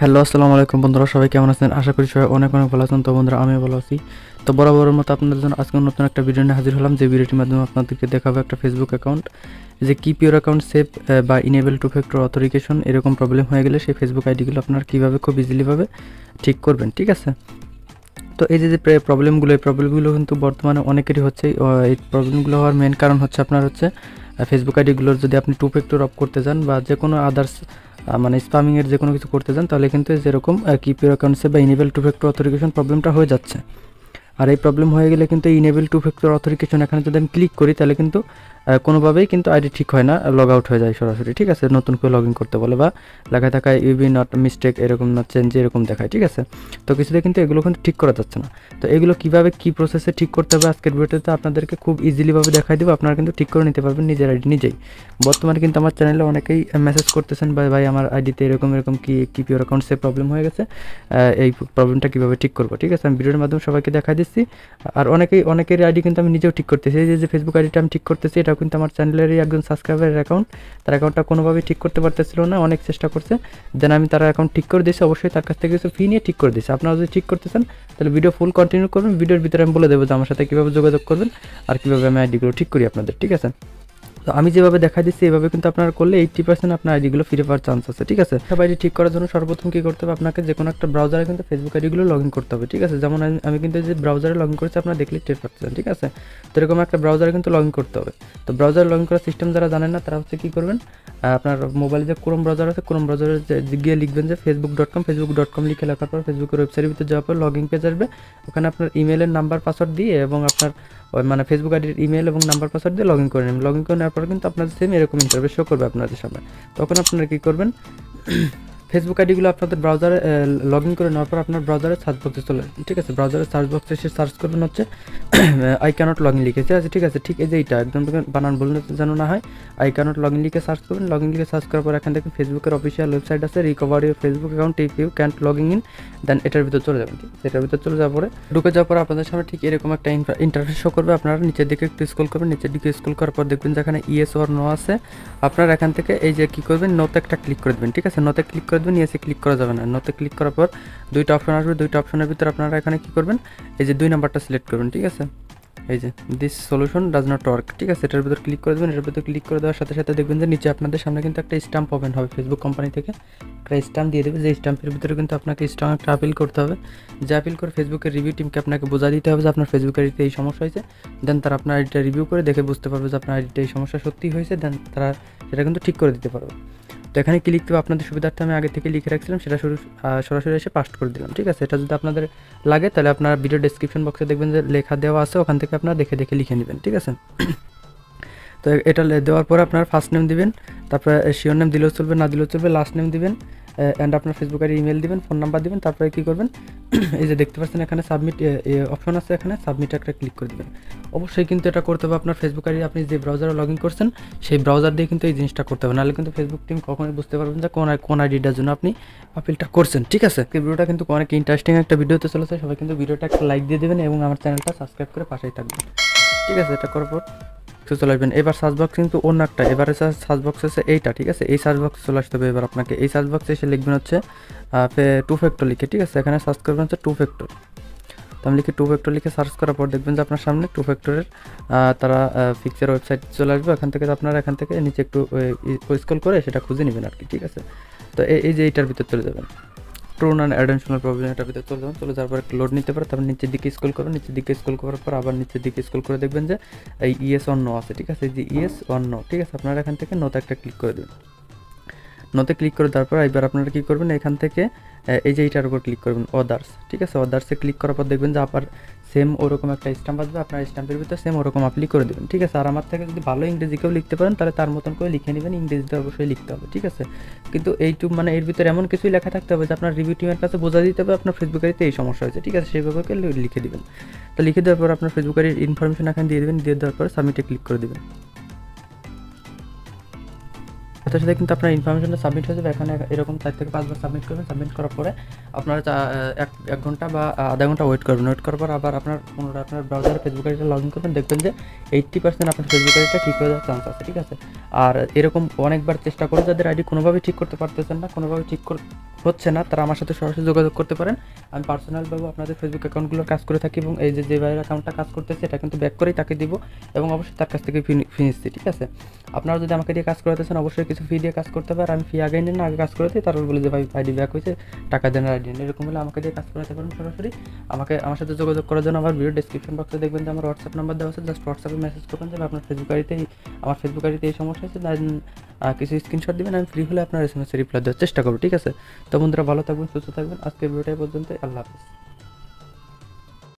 Hello, আসসালামু আলাইকুম বন্ধুরা, সবাই কেমন আছেন? আশা করি সবাই অনেক অনেক ভালো আছেন। তো বন্ধুরা, আমিও ভালো আছি। তো বরাবরের মতো আপনাদের জন্য আজকে নতুন একটা ভিডিও নিয়ে হাজির হলাম, যে ভিডিওটির মাধ্যমে আপনাদেরকে দেখাবো একটা ফেসবুক অ্যাকাউন্ট, যে কিপ ইউর অ্যাকাউন্ট সেভ বা ইনেবল টু ফ্যাক্টর অথেন্টিকেশন এরকম প্রবলেম হয়ে গেলে সেই ফেসবুক আইডিগুলো আপনারা কীভাবে খুব ইজিলিভাবে ঠিক করবেন, ঠিক আছে? তো এই যে প্রবলেমগুলো কিন্তু বর্তমানে অনেকেরই হচ্ছে। এই প্রবলেমগুলো হওয়ার মেন কারণ হচ্ছে আপনার হচ্ছে ফেসবুক আইডিগুলোর যদি আপনি টু ফ্যাক্টর অফ করতে যান বা যে কোনো আদার্স মানে স্প্যামিংয়ের যে কোনো কিছু করতে যান, তাহলে কিন্তু যেরকম কিপ ইউর অ্যাকাউন্ট সেভ বা ইনেবল টু ফ্যাক্টর অথেন্টিকেশন প্রবলেমটা হয়ে যাচ্ছে। আর এই প্রবলেম হয়ে গেলে কিন্তু ইনেবল টু ফ্যাক্টর অথেন্টিকেশন এখানে যদি আমি ক্লিক করি, তাহলে কিন্তু কোনোভাবেই কিন্তু আইডি ঠিক হয় না, লগ আউট হয়ে যায় সরাসরি, ঠিক আছে? নতুন করে লগ ইন করতে বলে বা লেখা থাকায় ইউবি নট মিস্টেক, এরকম না চেঞ্জ, এরকম দেখায়, ঠিক আছে? তো কিছুতে কিন্তু এগুলো কিন্তু ঠিক করা যাচ্ছে না। তো এগুলো কীভাবে কী প্রসেসে ঠিক করতে হবে আজকের ভিডিওতে আপনাদেরকে খুব ইজিলিভাবে দেখাই দেবো। আপনারা কিন্তু ঠিক করে নিতে পারবেন নিজের আইডি নিজেই। বর্তমানে কিন্তু আমার চ্যানেলে অনেকেই মেসেজ করতেছেন, ভাই আমার আইডিতে এরকম keep your account save problem হয়ে গেছে, এই প্রবলেমটা কীভাবে ঠিক করবো, ঠিক আছে? আমি ভিডিওর মাধ্যমে সবাইকে দেখাই দিচ্ছি। আর অনেকের আইডি কিন্তু আমি নিজেও ঠিক করতেছি। এই যে ফেসবুক আইডিটা আমি ঠিক করতেছি, এটাও কিন্তু আমার চ্যানেলেরই একজন সাবস্ক্রাইবারের অ্যাকাউন্ট। তার অ্যাকাউন্টটা কোনোভাবেই ঠিক করতে পারতেছিল না, অনেক চেষ্টা করছে, দেন আমি তার অ্যাকাউন্ট ঠিক করে দিয়েছি। অবশ্যই তার কাছ থেকে কিছু ফি নিয়ে ঠিক করে দিয়েছি। আপনারা যদি ঠিক করতে চান তাহলে ভিডিও ফুল কন্টিনিউ করবেন। ভিডিওর ভিতরে আমি বলে দেবো যে আমার সাথে কীভাবে যোগাযোগ করবেন আর কীভাবে আমি আইডিগুলো ঠিক করি আপনাদের, ঠিক আছে? তো আমি যেভাবে দেখাই দিচ্ছি এভাবে কিন্তু আপনারা করলে 80% আপনার আইডিগুলো ফিরে পাওয়ার চান্স আছে, ঠিক আছে? সব আইডি ঠিক করার জন্য সর্বপ্রথম কী করতে হবে, আপনাকে যে কোনো একটা ব্রাউজারে কিন্তু ফেসবুক আইডিগুলো লগ ইন করতে হবে, ঠিক আছে? যেমন আমি কিন্তু যে ব্রাউজারে লগ ইন করেছি আপনারা দেখলেই টের পাচ্ছেন, ঠিক আছে? তো এরকম একটা ব্রাউজারে কিন্তু লগ ইন করতে হবে। তো ব্রাউজারে লগ ইন করার সিস্টেম যারা জানেন না, তারা হচ্ছে কী করবেন, আপনার মোবাইলে যে ক্রোম ব্রাউজার আছে, ক্রোম ব্রাউজারে গিয়ে লিখবেন যে facebook.com লিখে লেখার পর ফেসবুকের ওয়েবসাইটের ভিতরে যাওয়ার পর লগ ইন পেজ আসবে। ওখানে আপনার ইমেলের নাম্বার পাসওয়ার্ড দিয়ে এবং আপনার মানে ফেসবুক আইডির ইমেল এবং নাম্বার পাসওয়ার্ড দিয়ে লগ ইন করে নেবেন। লগ ইন করে নেওয়ার পর কিন্তু আপনাদের সেম এরকম ইন্টারফেস শো করবে আপনাদের সামনে। তখন আপনারা কী করবেন, ফেসবুক আইডিগুলো আপনাদের ব্রাউজারে লগ ইন করে নেওয়ার পর আপনার ব্রাউজারে সার্চ বক্সে চলে আসবে, ঠিক আছে? ব্রাউজারে সার্চ বক্সে এসে সার্চ করবেন হচ্ছে আই ক্যানট লগ ইন লিখেছে আছে, ঠিক আছে? ঠিক এই যে এইটা একদম বানান বললে যেন না হয়, আই ক্যানট লগ ইন লিখে সার্চ করবেন। লগ ইন লিখে সার্চ করার পর এখান থেকে ফেসবুকের অফিসিয়াল ওয়েবসাইট আছে, recover your Facebook account if you can't logging in, then এটার ভিতর চলে যাবেন, ঠিক আছে? এটার ভিতর চলে যাওয়ার পরে ঢুকে যাওয়ার পর আপনাদের সামনে ঠিক এরকম একটা ইন্টারফেস শো করবে। আপনারা নিচের দিকে একটু স্ক্রল করবেন, নিচের দিকে স্ক্রল করার পর দেখবেন যেখানে ইয়েস অর নো আছে। আপনারা এখান থেকে এই যে কী করবেন, নোতে একটা ক্লিক করে দেবেন, ঠিক আছে? নোতে ক্লিক করে দেবেন, ইয়েসে ক্লিক করা যাবে না। নোতে ক্লিক করার পর দুইটা অপশন আসবে, দুইটা অপশনের ভিতরে আপনারা এখানে কী করবেন, এই যে 2 নাম্বারটা সিলেক্ট করবেন, ঠিক আছে? এই যে this solution does not work, ঠিক আছে? এটার ভিতর ক্লিক করে দেবেন। এটার ভিতর ক্লিক করে দেওয়ার সাথে সাথে দেখবেন যে নিচে আপনাদের সামনে কিন্তু একটা স্ট্যাম্প ওপেন হবে ফেসবুক কোম্পানি থেকে, একটা স্ট্যাম্প দিয়ে দেবে। যে স্ট্যাম্পের ভিতরে কিন্তু আপনাকে স্ট্রং একটা আপিল করতে হবে, যে আপিল করে ফেসবুকের রিভিউ টিমকে আপনাকে বোঝা দিতে হবে যে আপনার ফেসবুক আইডিতে এই সমস্যা হয়েছে। দেন তারা আপনার আইডিটা রিভিউ করে দেখে বুঝতে পারবে যে আপনার আইডিতে এই সমস্যা সত্যি হয়েছে, দেন তারা সেটা কিন্তু ঠিক করে দিতে পারবে। তো এখানে কি লিখতে হবে আপনাদের সুবিধার্থে আমি আগে থেকে লিখে রাখছিলাম, সেটা সরাসরি এসে পাস্ট করে দিলাম, ঠিক আছে? এটা যদি আপনাদের লাগে তাহলে আপনার ভিডিও ডেসক্রিপশন বক্সে দেখবেন যে লেখা দেওয়া আছে, ওখান থেকে আপনারা দেখে দেখে লিখে নেবেন, ঠিক আছে? তো এটা দেওয়ার পরে আপনার ফার্স্ট নেম দিবেন, তারপরে শিওর নেম দিলেও চলবে, না দিলেও চলবে, লাস্ট নেম দিবেন, অ্যান্ড আপনার ফেসবুক আইডি ইমেল দিবেন, ফোন নাম্বার দিবেন। তারপরে কী করবেন, এই যে দেখতে পাচ্ছেন এখানে সাবমিট অপশন আছে, এখানে সাবমিট একটা ক্লিক করে দেবেন। অবশ্যই কিন্তু এটা করতে হবে আপনার ফেসবুক আইডি আপনি যে ব্রাউজারে লগ ইন করছেন সেই ব্রাউজার দিয়ে কিন্তু এই জিনিসটা করতে হবে, নাহলে কিন্তু ফেসবুক টিম কখনোই বুঝতে পারবেন যে কোন আইডিটার জন্য আপনি আপিলটা করছেন, ঠিক আছে? এই ভিডিওটা কিন্তু অনেক ইন্টারেস্টিং একটা ভিডিওতে চলেছে। সবাই কিন্তু ভিডিওটা একটা লাইক দিয়ে দেবেন এবং আমার চ্যানেলটা সাবস্ক্রাইব করে পাশেই থাকবেন, ঠিক আছে? এটা করার পর চলে আসবেন। এবার সার্চ বক্স কিন্তু অন্য একটা, এবারে সার্চ বক্স আছে এইটা, ঠিক আছে? এই সার্চ বক্সে চলে আসতে হবে। এবার আপনাকে এই সার্চ বক্সে এসে লিখবেন হচ্ছে টু ফ্যাক্টর লিখে, ঠিক আছে? এখানে সার্চ করবেন হচ্ছে টু ফ্যাক্টর। তো আমি লিখে টু ফ্যাক্টর লিখে সার্চ করার পর দেখবেন যে আপনার সামনে টু ফ্যাক্টরের তারা ফিক্সের ওয়েবসাইট চলে আসবে। এখান থেকে আপনারা এখান থেকে নিচে একটু স্ক্রল করে সেটা খুঁজে নেবেন আর কি, ঠিক আছে? তো এই যে এইটার ভিতর চলে যাবেন, ট্রুন অ্যান্ড অ্যাডেনশনাল প্রবলেম, এটার ভিতরে চলে যাবেন। চলে যাওয়ার পর একটু লোড নিতে পারে, তারপর নিচের দিকে স্ক্রল করবেন। নিচের দিকে স্ক্রল করার পর আবার নিচের দিকে স্ক্রল করে দেখবেন যে এই ইয়েস অর নো আছে, ঠিক আছে? এই যে ইয়েস অর নো, ঠিক আছে? আপনারা এখান থেকে নোতে একটা ক্লিক করে দেবেন। নোতে ক্লিক করে দেওয়ার পর এবার আপনারা কী করবেন, এখান থেকে এই যে এইটার উপর ক্লিক করবেন অদার্স, ঠিক আছে? অদার্সে ক্লিক করার পর দেখবেন যে আবার সেম ওরকম একটা স্ট্যাম্প আসবে, আপনার স্ট্যাম্পের ভিতরে সেম ওরকম আপনি করে দেবেন, ঠিক আছে? আর আমার থেকে যদি ভালো ইংরেজিকেও লিখতে পারেন তাহলে তার মতন করে লিখে নেবেন, ইংরেজিতে অবশ্যই লিখতে হবে, ঠিক আছে? কিন্তু মানে এর ভিতরে এমন কিছুই লেখা থাকতে হবে যে আপনার রিভিউ টিমের কাছে বোঝা দিতে হবে আপনার ফেসবুক আইডিতে এই সমস্যা হয়েছে, ঠিক আছে? সেইভাবে লিখে দেবেন। তো লিখে দেওয়ার পর আপনার ফেসবুক আইডির ইনফরমেশন এখানে দিয়ে দেবেন, দিয়ে দেওয়ার পর সাবমিটে ক্লিক করে দেবেন। সাথে সাথে কিন্তু আপনার ইনফরমেশনটা সাবমিট হয়ে যাবে। এখানে এরকম 4 থেকে 5 বার সাবমিট করবেন। সাবমিট করার পরে আপনারা এক ঘন্টা বা আধা ঘন্টা ওয়েট করবেন। ওয়েট করার পর আবার আপনার পুনরায় আপনার ব্রাউজারে ফেসবুক আইডিটা লগ ইন করবেন। দেখবেন যে 80% আপনার ফেসবুক আইডিটা ঠিক হয়ে যাওয়ার চান্স আছে, ঠিক আছে। আর এরকম অনেকবার চেষ্টা করে যাদের আইডি কোনোভাবেই ঠিক করতে পারতেছেন না, কোনোভাবে ঠিক হচ্ছে না, তারা আমার সাথে সরাসরি যোগাযোগ করতে পারেন। আমি পার্সোনালভাবে আপনাদের ফেসবুক অ্যাকাউন্টগুলোর কাজ করে থাকি এবং এই যে ভাইয়ের অ্যাকাউন্টটা কাজ করতেছে এটা কিন্তু ব্যাক করেই তাকে দিব এবং অবশ্যই তার কাছ থেকে ফি নিচ্ছি, ঠিক আছে। আপনারা যদি আমাকে দিয়ে কাজ করাতেছেন অবশ্যই কিছু ফি দিয়ে কাজ করতে পারেন। আমি ফি আগে নিন না, আগে কাজ করে দিই, তারপর বলে যে ভাই আইডি ব্যাক হয়েছে, টাকা দেন আইডি নেন। এরকম হলে আমাকে দিয়ে কাজ করাতে পারেন সরাসরি। আমার সাথে যোগাযোগ করার জন্য আমার ভিডিও ডেসক্রিপশন বক্সে দেখবেন যে আমার হোয়াটসঅ্যাপ নাম্বার দেওয়া আছে। জাস্ট হোয়াটসঅ্যাপে মেসেজ করবেন যে আপনার ফেসবুক আইডিতে এই সমস্যা আছে, কিছু স্ক্রিনশট দিবেন। আমি ফ্রি হলে আপনার SMS রিপ্লাই দেওয়ার চেষ্টা করবো, ঠিক আছে। তো বন্ধুরা ভালো থাকবেন, সুস্থ থাকবেন। আজকের ভিডিওটা পর্যন্ত, আল্লাহ হাফিজ।